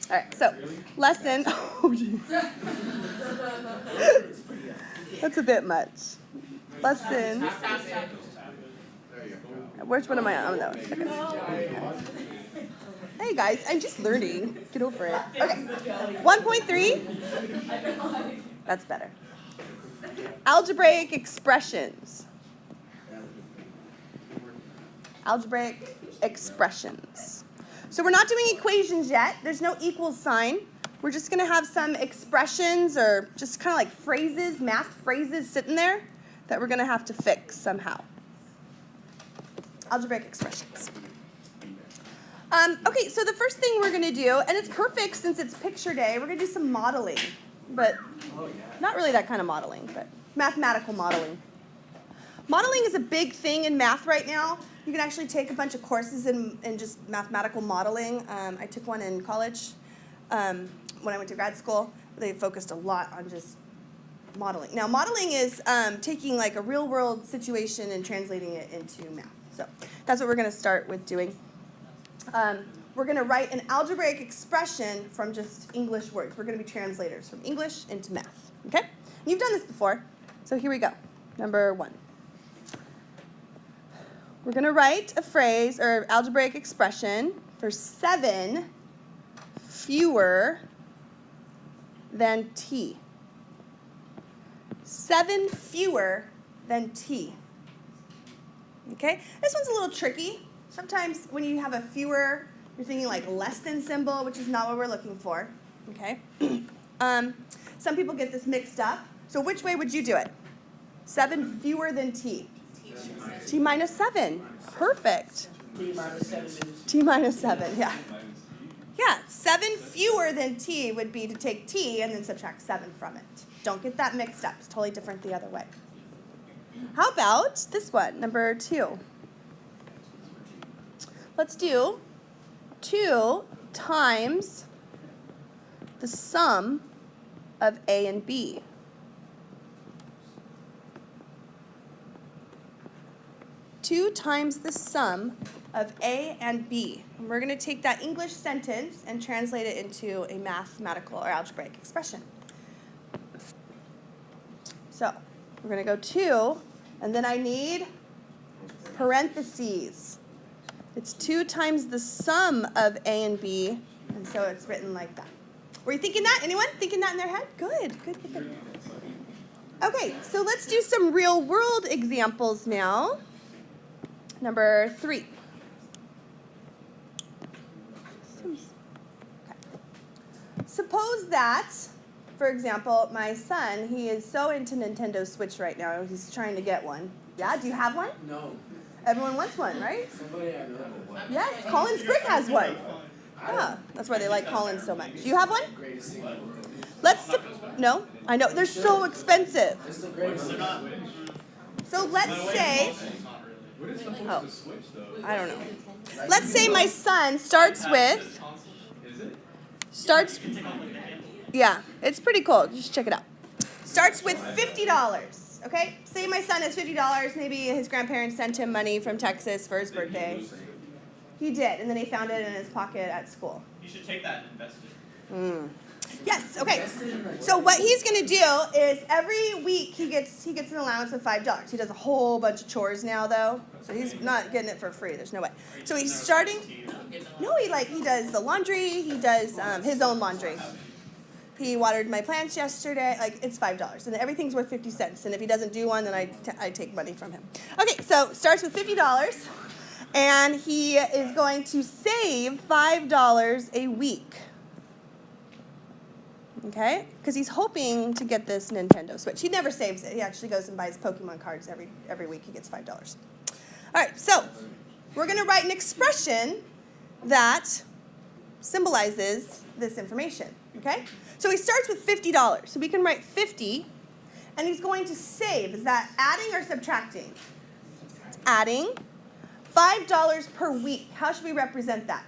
All right, so lesson. Oh, geez. That's a bit much. Lesson. Which one am I on? Okay. Hey guys, I'm just learning. Get over it. Okay. 1.3. That's better. Algebraic expressions. Algebraic expressions. So we're not doing equations yet. There's no equals sign. We're just going to have some expressions or just kind of like phrases, math phrases sitting there that we're going to have to fix somehow. Algebraic expressions. Okay, so the first thing we're going to do, and it's perfect since it's picture day, we're going to do some modeling. But not really that kind of modeling, but mathematical modeling. Modeling is a big thing in math right now. You can actually take a bunch of courses in just mathematical modeling. I took one in college when I went to grad school. They focused a lot on just modeling. Now, modeling is taking like a real-world situation and translating it into math. So that's what we're going to start with doing. We're going to write an algebraic expression from just English words. We're going to be translators from English into math. Okay? And you've done this before, so here we go. Number 1. We're going to write a phrase or algebraic expression for 7 fewer than t. 7 fewer than t. Okay? This one's a little tricky. Sometimes when you have a fewer, you're thinking like less than symbol, which is not what we're looking for. Okay? Some people get this mixed up. So which way would you do it? 7 fewer than t. T minus 7. Perfect. T minus 7 is... T minus 7, yeah. Yeah, 7 fewer than t would be to take t and then subtract 7 from it. Don't get that mixed up. It's totally different the other way. How about this one, number 2? Let's do 2 times the sum of a and b. 2 times the sum of a and b. And we're going to take that English sentence and translate it into a mathematical or algebraic expression. So we're going to go 2, and then I need parentheses. It's 2 times the sum of a and b, and so it's written like that. Were you thinking that? Anyone thinking that in their head? Good. Okay, so let's do some real-world examples now. Number 3. Okay. Suppose that, for example, my son, he is so into Nintendo Switch right now, he's trying to get one. Yeah, do you have one? No. Everyone wants one, right? Somebody I know one. Yes, Colin Sprigg has one. Yeah, that's why they like Colin so much. Do you have one? Greatest thing ever. No? I know, they're so expensive. It's the greatest thing. So let's say, I don't know. Let's say my son starts with, yeah, it's pretty cool. Just check it out. Starts with $50, okay? Say my son has $50. Maybe his grandparents sent him money from Texas for his birthday. He did, and then he found it in his pocket at school. You should take that and invest it. Yes, okay. So what he's going to do is every week he gets an allowance of $5. He does a whole bunch of chores now, though, so he's not getting it for free. There's no way. So he's starting. No, he does the laundry. He does his own laundry. He watered my plants yesterday. Like, it's $5, and everything's worth 50 cents. And if he doesn't do one, then I take money from him. Okay, so starts with $50, and he is going to save $5 a week. Okay? Because he's hoping to get this Nintendo Switch. He never saves it. He actually goes and buys Pokemon cards every week. He gets $5. All right, so we're going to write an expression that symbolizes this information. Okay? So he starts with $50. So we can write 50, and he's going to save. Is that adding or subtracting? Adding. $5 per week. How should we represent that?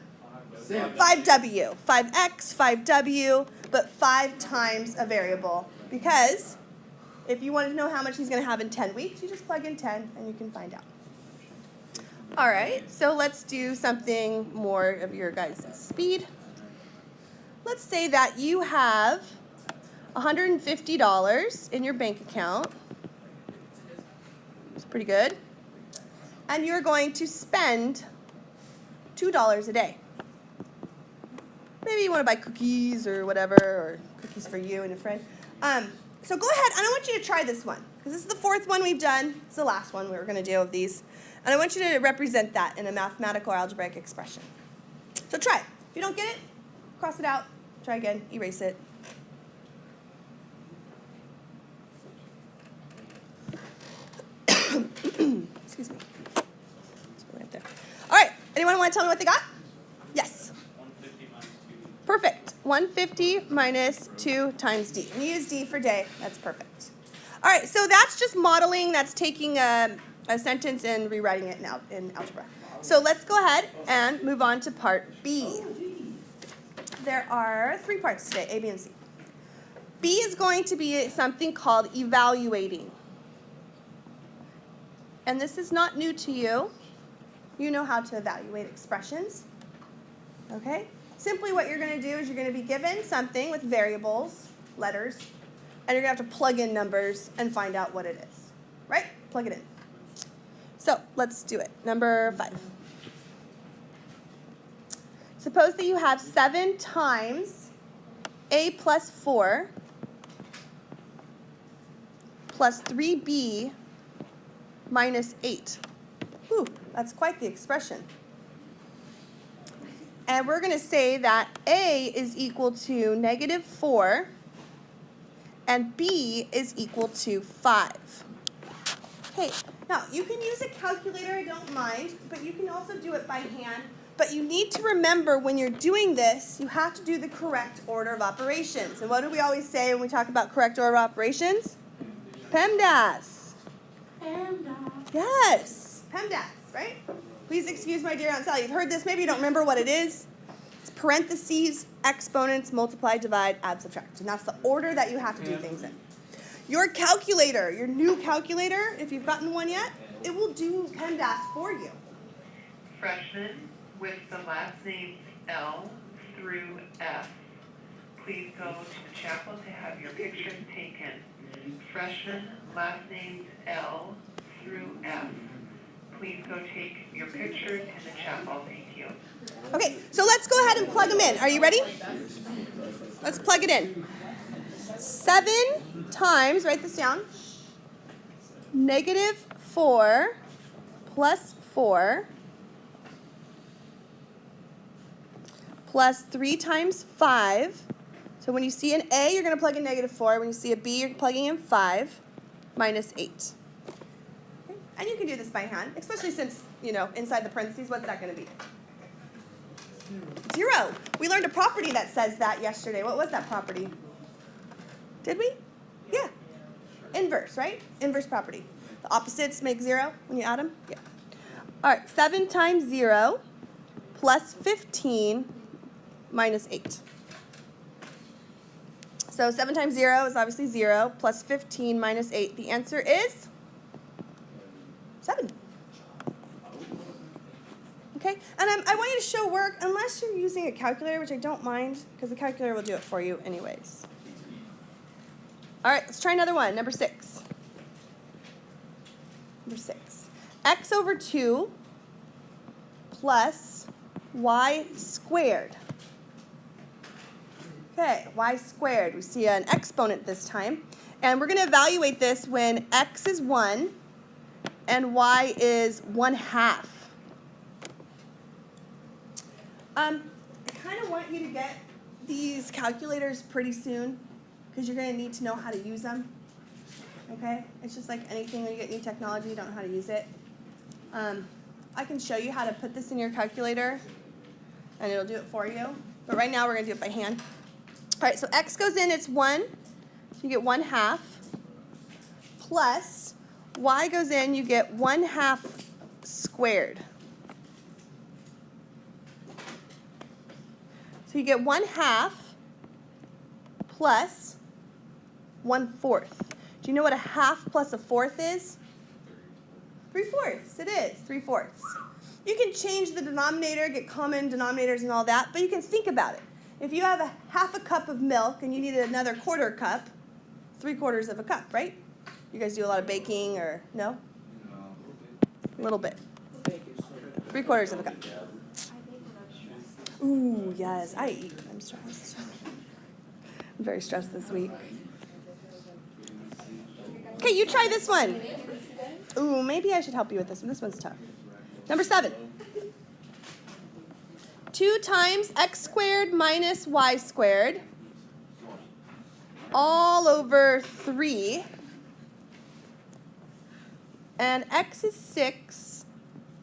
5W. 5x, 5w, but 5 times a variable. Because if you want to know how much he's going to have in 10 weeks, you just plug in 10 and you can find out. All right, so let's do something more of your guys' speed. let's say that you have $150 in your bank account. It's pretty good. And you're going to spend $2 a day. Maybe you want to buy cookies or whatever, or cookies for you and a friend. So go ahead, and I want you to try this one, because this is the fourth one we've done. It's the last one we were going to do of these. And I want you to represent that in a mathematical or algebraic expression. So try it. If you don't get it, cross it out. Try again. Erase it. Excuse me. Let's go right there. All right. Anyone want to tell me what they got? Yes. 150 minus 2. Perfect. 150 minus 2 times d. And you use d for day. That's perfect. All right. So that's just modeling. That's taking a sentence and rewriting it in algebra. So let's go ahead and move on to part B. There are 3 parts today, A, B, and C. B is going to be something called evaluating. And this is not new to you. You know how to evaluate expressions. Okay? Simply what you're going to do is you're going to be given something with variables, letters, and you're going to have to plug in numbers and find out what it is. Right? Plug it in. So let's do it. Number 5. Suppose that you have 7 times a plus 4 plus 3b minus 8. Whew, that's quite the expression. And we're going to say that a is equal to negative 4 and b is equal to 5. Okay, now you can use a calculator, I don't mind, but you can also do it by hand. But you need to remember when you're doing this, you have to do the correct order of operations. And what do we always say when we talk about correct order of operations? PEMDAS. PEMDAS. Yes, PEMDAS, right? Please excuse my dear Aunt Sally. You've heard this. Maybe you don't remember what it is. It's parentheses, exponents, multiply, divide, add, subtract. And that's the order that you have to do things in. Your calculator, your new calculator, if you've gotten one yet, it will do PEMDAS for you. Freshman with the last names L through F, please go to the chapel to have your pictures taken. Freshman, last names L through F. Please go take your pictures in the chapel. Thank you. Okay, so let's go ahead and plug them in. Are you ready? Let's plug it in. 7 times, write this down, negative 4 plus 4 plus 3 times 5. So when you see an A, you're going to plug in negative 4. When you see a B, you're plugging in 5 minus 8. Okay? And you can do this by hand, especially since, inside the parentheses, what's that going to be? 0. We learned a property that says that yesterday. What was that property? Did we? Yeah. Inverse, right? Inverse property. The opposites make 0 when you add them? Yeah. All right, 7 times 0 plus 15 minus 8. So 7 times 0 is obviously 0, plus 15 minus 8. The answer is 7. Okay, and I want you to show work unless you're using a calculator, which I don't mind, because the calculator will do it for you anyways. All right, let's try another one, number 6. Number 6. X over 2 plus y squared. Okay, y squared. We see an exponent this time. And we're going to evaluate this when x is 1 and y is 1/2. I kind of want you to get these calculators pretty soon because you're going to need to know how to use them. Okay? It's just like anything when you get new technology, you don't know how to use it. I can show you how to put this in your calculator and it'll do it for you. But right now we're going to do it by hand. All right, so x goes in, it's 1. So you get 1/2. Plus y goes in, you get 1/2 squared. So you get 1/2 plus 1/4. Do you know what a half plus a fourth is? 3/4. It is 3/4. You can change the denominator, get common denominators and all that, but you can think about it. If you have a half a cup of milk and you need another quarter cup, 3/4 of a cup, right? You guys do a lot of baking or no? A little bit. 3/4 of a cup. Ooh, yes, I eat. I'm stressed. I'm very stressed this week. Okay, you try this one. Ooh, maybe I should help you with this one. This one's tough. Number 7. 2 times x squared minus y squared all over 3. And x is 6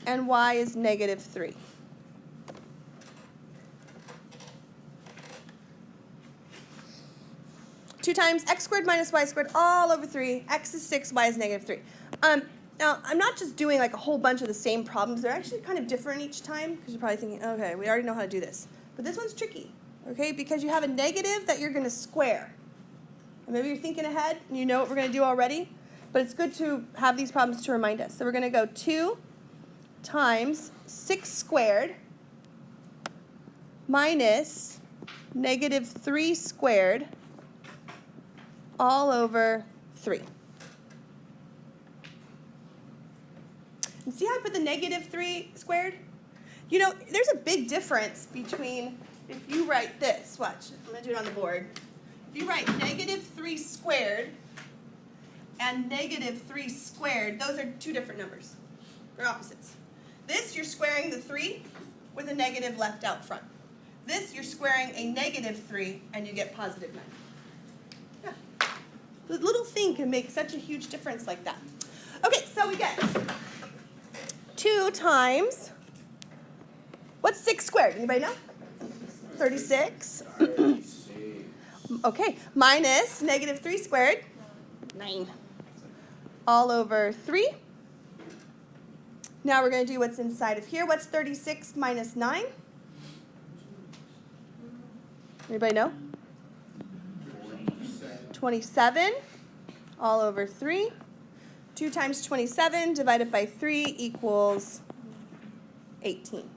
and y is -3. Two times x squared minus y squared all over 3. X is 6, y is -3. Now, I'm not just doing like a whole bunch of the same problems. They're actually kind of different each time because you're probably thinking, okay, we already know how to do this. But this one's tricky, okay, because you have a negative that you're going to square. And maybe you're thinking ahead and you know what we're going to do already. But it's good to have these problems to remind us. So we're going to go 2 times 6 squared minus -3 squared all over 3. And see how I put the -3 squared? You know, there's a big difference between if you write this. Watch, I'm going to do it on the board. If you write -3 squared and -3 squared, those are two different numbers. They're opposites. This, you're squaring the 3 with a negative left out front. This, you're squaring a -3 and you get +9. Yeah. The little thing can make such a huge difference like that. Okay, so we get 2 times, what's 6 squared? Anybody know? 36. Okay, minus -3 squared, 9. All over 3. Now we're going to do what's inside of here. What's 36 minus 9? Anybody know? 27. All over 3. 2 times 27 divided by 3 equals 18.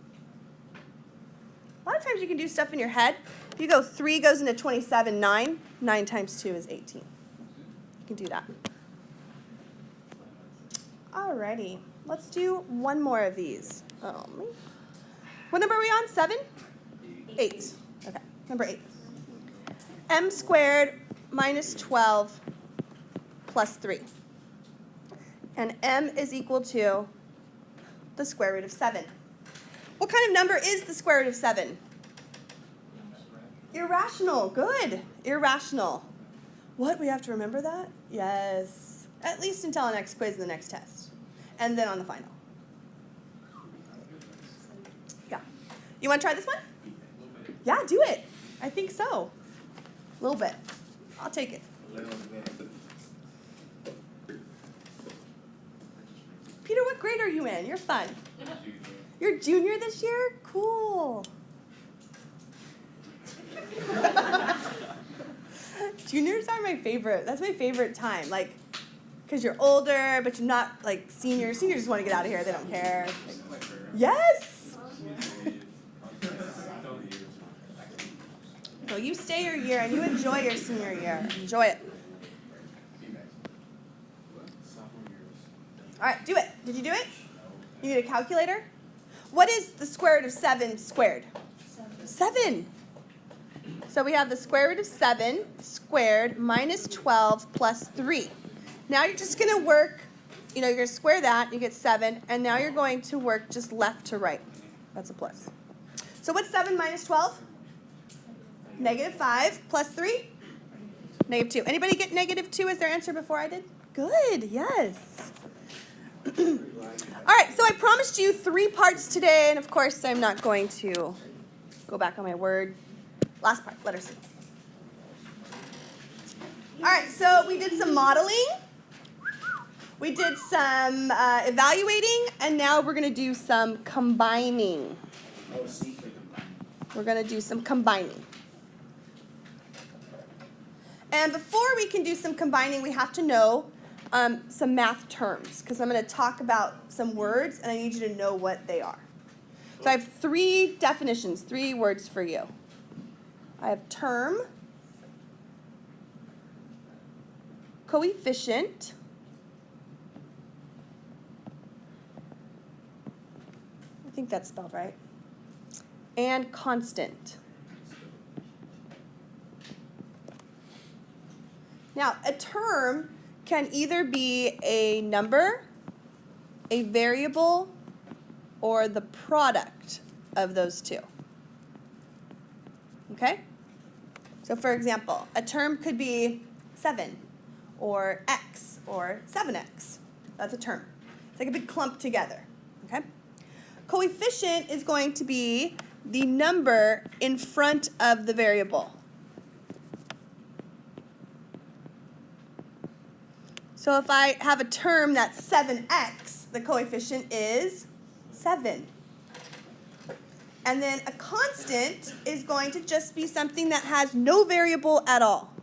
A lot of times you can do stuff in your head. If you go 3 goes into 27, 9. 9 times 2 is 18. You can do that. Alrighty, let's do one more of these. What number are we on? 7? 8. Okay, number 8. M squared minus 12 plus 3. And m is equal to the square root of 7. What kind of number is the square root of 7? Irrational. Good. Irrational. What? We have to remember that? Yes. At least until the next quiz and the next test. And then on the final. Yeah. You want to try this one? Yeah, do it. I think so. A little bit. I'll take it. Peter, what grade are you in? You're fun. You're junior this year? Cool. Juniors are my favorite. That's my favorite time. Like, because you're older, but you're not like seniors. Seniors just want to get out of here. They don't care. Like, yes. No, you stay your year and you enjoy your senior year. Enjoy it. All right, do it. Did you do it? You need a calculator? What is the square root of 7 squared? 7. So we have the square root of 7 squared minus 12 plus 3. Now you're just going to work, you're going to square that, you get 7, and now you're going to work just left to right. That's a plus. So what's 7 minus 12? -5 plus 3? -2. Anybody get -2 as their answer before I did? Good, yes. All right, so I promised you 3 parts today, and of course I'm not going to go back on my word. Last part, letter C. All right, so we did some modeling. We did some evaluating, and now we're going to do some combining. We're going to do some combining. And before we can do some combining, we have to know some math terms, because I'm going to talk about some words, and I need you to know what they are. So I have 3 definitions, 3 words for you. I have term, coefficient, I think that's spelled right, and constant. Now, a term can either be a number, a variable, or the product of those two. Okay? So for example, a term could be 7 or x or 7x. That's a term. It's like a big clump together. Okay? Coefficient is going to be the number in front of the variable. So if I have a term that's 7x, the coefficient is 7. And then a constant is going to just be something that has no variable at all.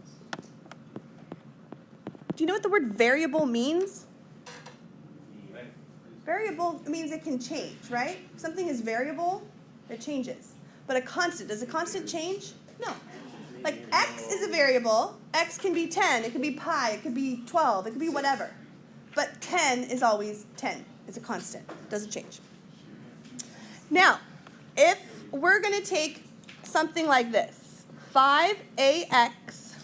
Do you know what the word variable means? Variable means it can change, right? Something is variable, it changes. But a constant, does a constant change? No. Like x is a variable. X can be 10, it could be pi, it could be 12, it could be whatever. But 10 is always 10. It's a constant. It doesn't change. Now, if we're going to take something like this, 5ax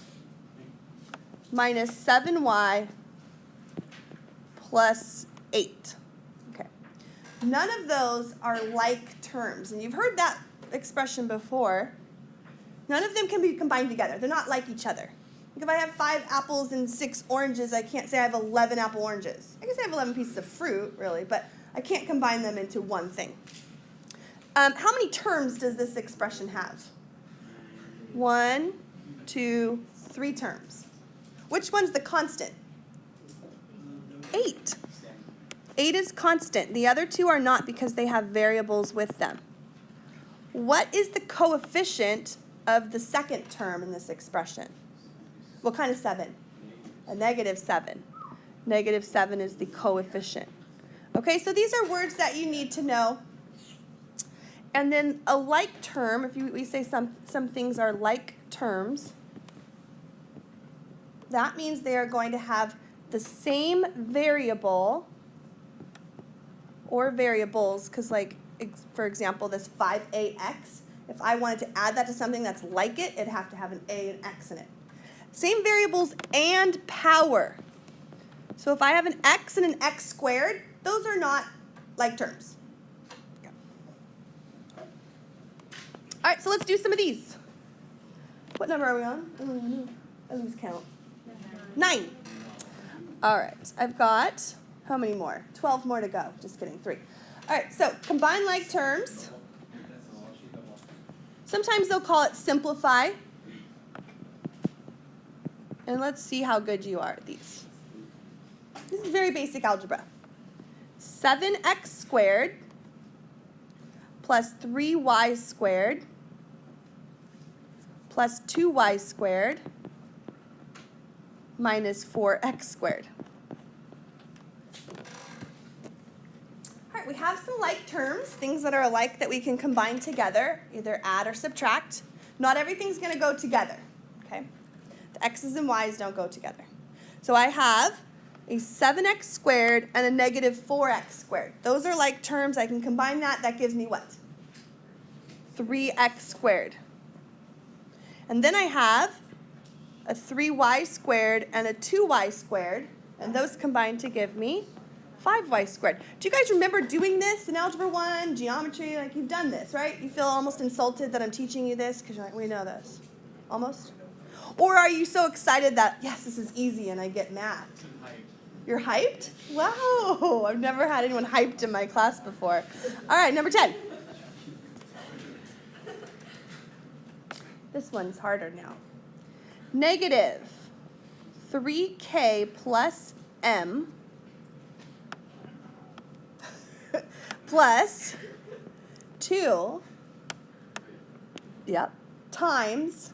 minus 7y plus 8. Okay. None of those are like terms. And you've heard that expression before. None of them can be combined together. They're not like each other. Like if I have 5 apples and 6 oranges, I can't say I have 11 apple oranges. I guess I have 11 pieces of fruit, really, but I can't combine them into one thing. How many terms does this expression have? 1, 2, 3 terms. Which one's the constant? 8. 8 is constant. The other two are not because they have variables with them. What is the coefficient of the second term in this expression? What kind of 7? A -7. -7 is the coefficient. Okay, so these are words that you need to know. And then a like term, if we say some things are like terms, that means they are going to have the same variable or variables, because like, for example, this 5ax, if I wanted to add that to something that's like it, it'd have to have an a and x in it. Same variables and power. So if I have an x and an x squared, those are not like terms. Okay. All right, so let's do some of these. What number are we on? I don't know. I lose count. 9. All right, I've got, how many more? 12 more to go. Just kidding, 3. All right, so combine like terms. Sometimes they'll call it simplify. And let's see how good you are at these. This is very basic algebra. 7x squared plus 3y squared plus 2y squared minus 4x squared. All right, we have some like terms, things that are alike that we can combine together, either add or subtract. Not everything's going to go together, okay? The x's and y's don't go together. So I have a 7x squared and a negative 4x squared. Those are like terms. I can combine that. That gives me what? 3x squared. And then I have a 3y squared and a 2y squared, and those combine to give me 5y squared. Do you guys remember doing this in Algebra 1, geometry? Like, you've done this, right? You feel almost insulted that I'm teaching you this because you're like, we know this. Almost? Or are you so excited that, yes, this is easy and I get mad? You're hyped? Wow, I've never had anyone hyped in my class before. All right, number 10. This one's harder now. Negative 3k plus m plus 2, times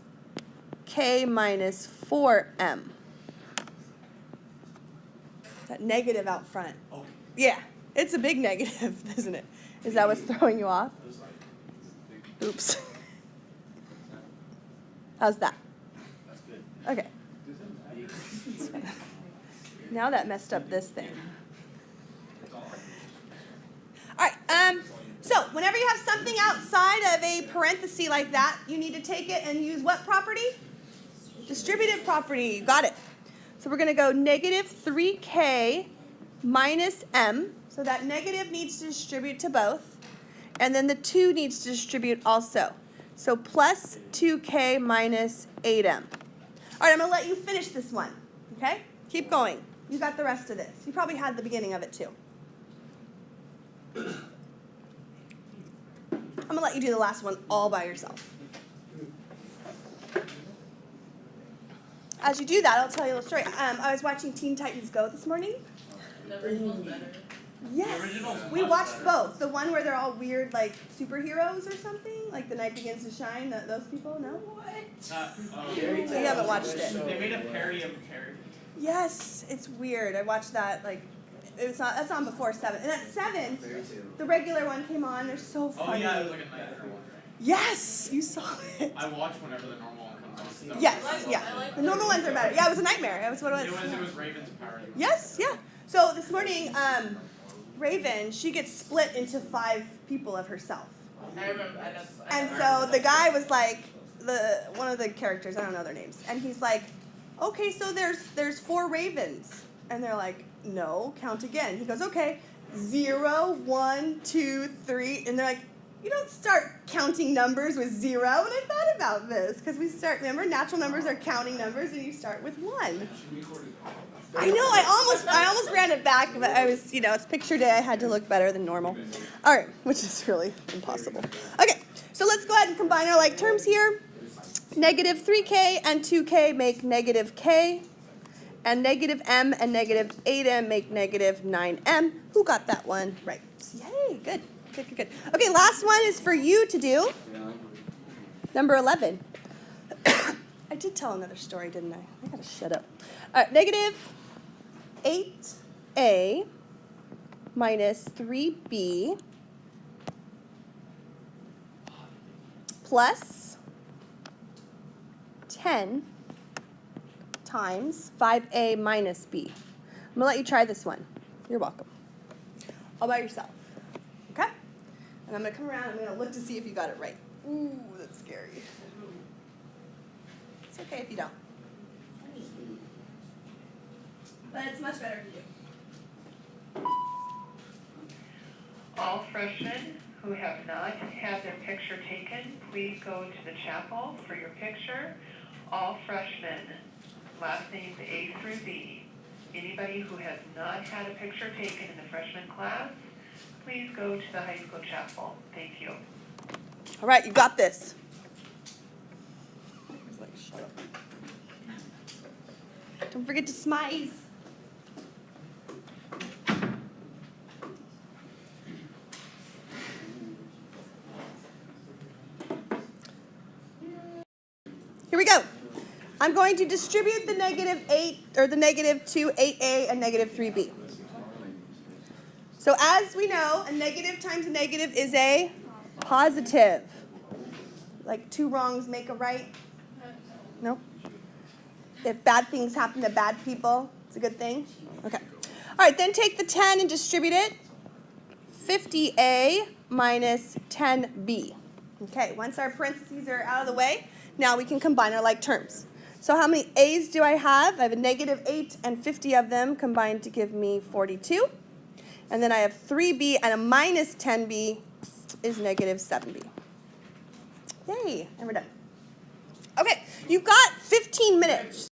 k minus 4m. That negative out front. Okay. Yeah, it's a big negative, isn't it? Is that what's throwing you off? Oops. How's that? That's good. Okay. Now that messed up this thing. All right, so whenever you have something outside of a parenthesis like that, you need to take it and use what property? Distributive property. You got it. So we're going to go negative 3k minus m. So that negative needs to distribute to both. And then the 2 needs to distribute also. So plus 2k minus 8m. All right, I'm going to let you finish this one. Okay? Keep going. You got the rest of this. You probably had the beginning of it too. I'm going to let you do the last one all by yourself. As you do that, I'll tell you a little story. I was watching Teen Titans Go this morning. The original's better. Yes. The original's We much watched better. both. The one where they're all weird, like superheroes or something, like The Night Begins to Shine. Those people, no? Fairy You haven't watched it. They made a parody of a parody. Yes, it's weird. I watched that. Like, that's on before 7. And at 7, the regular one came on. They're so Oh funny. yeah, it was like a nightmare one. Yes, you saw it. I watch whenever the normal one comes on. Yes, yeah. The normal ones are better. Yeah, it was a nightmare. That's what it was. It was Raven's parody. Yes, yeah. So this morning, Raven, she gets split into 5 people of herself. I remember. And so the guy was like, one of the characters, I don't know their names, and he's like, okay, so there's 4 ravens. And they're like, no, count again. He goes, okay, 0, 1, 2, 3. And they're like, you don't start counting numbers with 0. And I thought about this, because remember, natural numbers are counting numbers, and you start with 1. I know, I almost ran it back, but I was, it's picture day, I had to look better than normal. All right, which is really impossible. Okay, so let's go ahead and combine our like terms here. Negative 3k and 2k make negative k, and negative m and negative 8m make negative 9m. Who got that one right? Yay, good. Okay, last one is for you to do. Number 11. I did tell another story, didn't I? I gotta shut up. All right, negative 8a minus 3b plus 10 times 5a minus b. I'm going to let you try this one. You're welcome. All by yourself. Okay? And I'm going to come around and I'm going to look to see if you got it right. Ooh, that's scary. It's okay if you don't. But it's much better for you. All freshmen who have not had their picture taken, please go to the chapel for your picture. All freshmen, last names A through B. Anybody who has not had a picture taken in the freshman class, please go to the high school chapel. Thank you. All right, you got this. It's like, shut up. Don't forget to smize. Here we go. I'm going to distribute the negative 8, or the negative 2, 8a, and negative 3b. So as we know, a negative times a negative is a positive. Like 2 wrongs make a right? No? If bad things happen to bad people, it's a good thing? Okay. All right, then take the 10 and distribute it. 50a minus 10b. Okay, once our parentheses are out of the way, now we can combine our like terms. So how many a's do I have? I have a negative 8 and 50 of them combined to give me 42. And then I have 3b and a minus 10b is negative 7b. Yay, and we're done. Okay, you've got 15 minutes.